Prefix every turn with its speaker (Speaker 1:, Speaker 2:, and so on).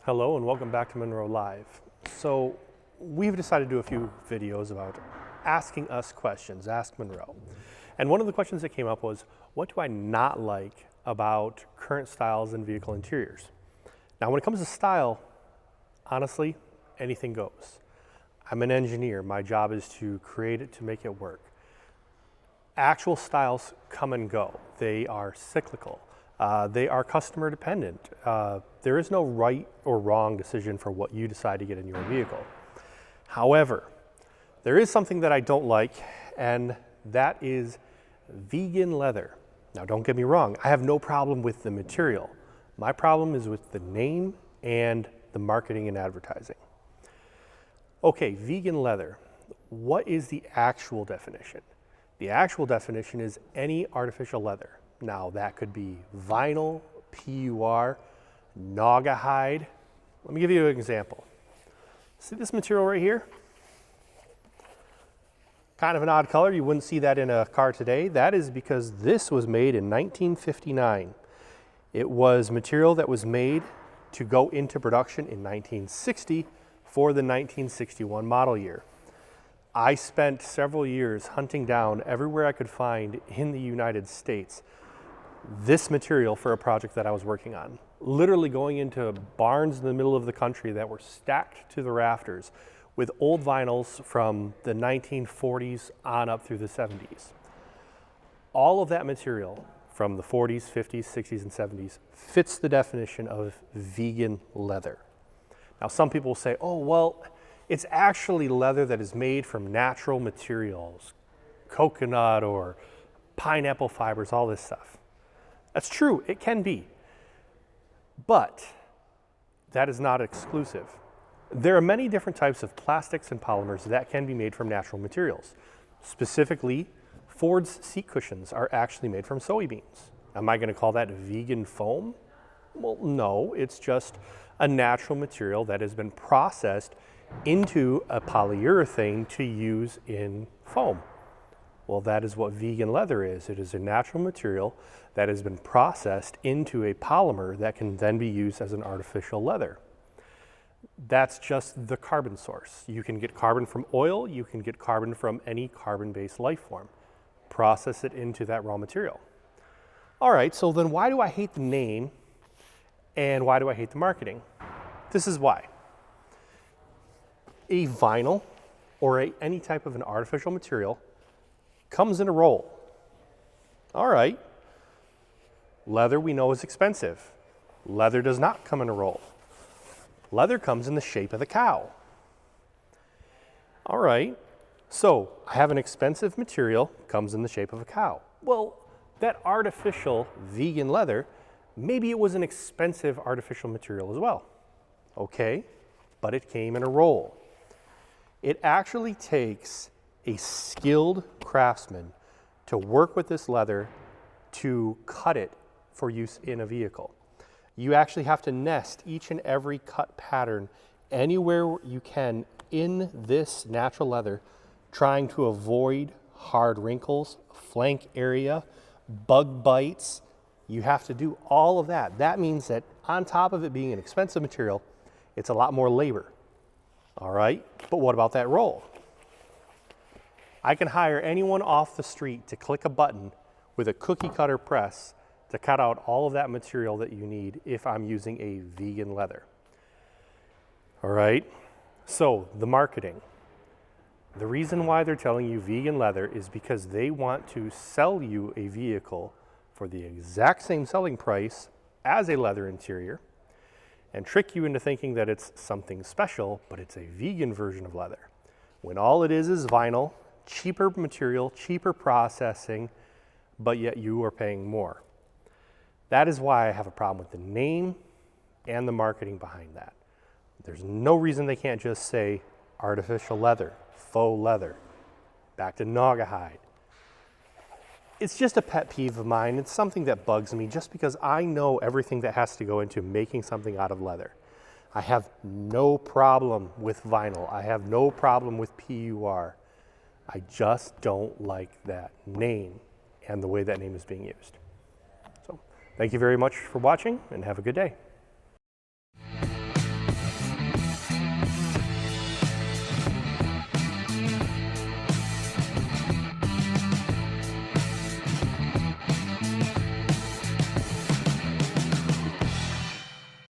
Speaker 1: Hello and welcome back to Munro Live. So we've decided to do a few videos about asking us questions, Ask Munro. And one of the questions that came up was, what do I not like about current styles in vehicle interiors? Now when it comes to style, honestly, anything goes. I'm an engineer, my job is to create it, to make it work. Actual styles come and go. They are cyclical. They are customer dependent. There is no right or wrong decision for what you decide to get in your vehicle. However, there is something that I don't like, and that is vegan leather. Now don't get me wrong, I have no problem with the material. My problem is with the name and the marketing and advertising. Okay, vegan leather. What is the actual definition? The actual definition is any artificial leather. Now that could be vinyl, PUR, naugahyde. Let me give you an example. See this material right here? Kind of an odd color, you wouldn't see that in a car today. That is because this was made in 1959. It was material that was made to go into production in 1960 for the 1961 model year. I spent several years hunting down everywhere I could find in the United States this material for a project that I was working on. Literally going into barns in the middle of the country that were stacked to the rafters with old vinyls from the 1940s on up through the 70s. All of that material from the 40s, 50s, 60s, and 70s fits the definition of vegan leather. Now some people will say, oh, well, it's actually leather that is made from natural materials, coconut or pineapple fibers, all this stuff. That's true, it can be, but that is not exclusive. There are many different types of plastics and polymers that can be made from natural materials. Specifically, Ford's seat cushions are actually made from soybeans. Am I going to call that vegan foam? Well, no, it's just a natural material that has been processed into a polyurethane to use in foam. Well, that is what vegan leather is. It is a natural material that has been processed into a polymer that can then be used as an artificial leather. That's just the carbon source. You can get carbon from oil, you can get carbon from any carbon-based life form. Process it into that raw material. All right, so then why do I hate the name and why do I hate the marketing? This is why. A vinyl or any type of an artificial material comes in a roll. All right, leather we know is expensive. Leather does not come in a roll. Leather comes in the shape of the cow. All right, so I have an expensive material, comes in the shape of a cow. Well, that artificial vegan leather, maybe it was an expensive artificial material as well. Okay, but it came in a roll. It actually takes a skilled craftsman to work with this leather to cut it for use in a vehicle. You actually have to nest each and every cut pattern anywhere you can in this natural leather, trying to avoid hard wrinkles, flank area, bug bites. You have to do all of that. That means that on top of it being an expensive material, it's a lot more labor. All right, but what about that roll? I can hire anyone off the street to click a button with a cookie cutter press to cut out all of that material that you need if I'm using a vegan leather. All right, so the marketing. The reason why they're telling you vegan leather is because they want to sell you a vehicle for the exact same selling price as a leather interior and trick you into thinking that it's something special, but it's a vegan version of leather. When all it is vinyl, cheaper material, cheaper processing, but yet you are paying more. That is why I have a problem with the name and the marketing behind that. There's no reason they can't just say artificial leather, faux leather, back to naugahyde. It's just a pet peeve of mine. It's something that bugs me just because I know everything that has to go into making something out of leather. I have no problem with vinyl. I have no problem with PUR. I just don't like that name and the way that name is being used. So thank you very much for watching and have a good day.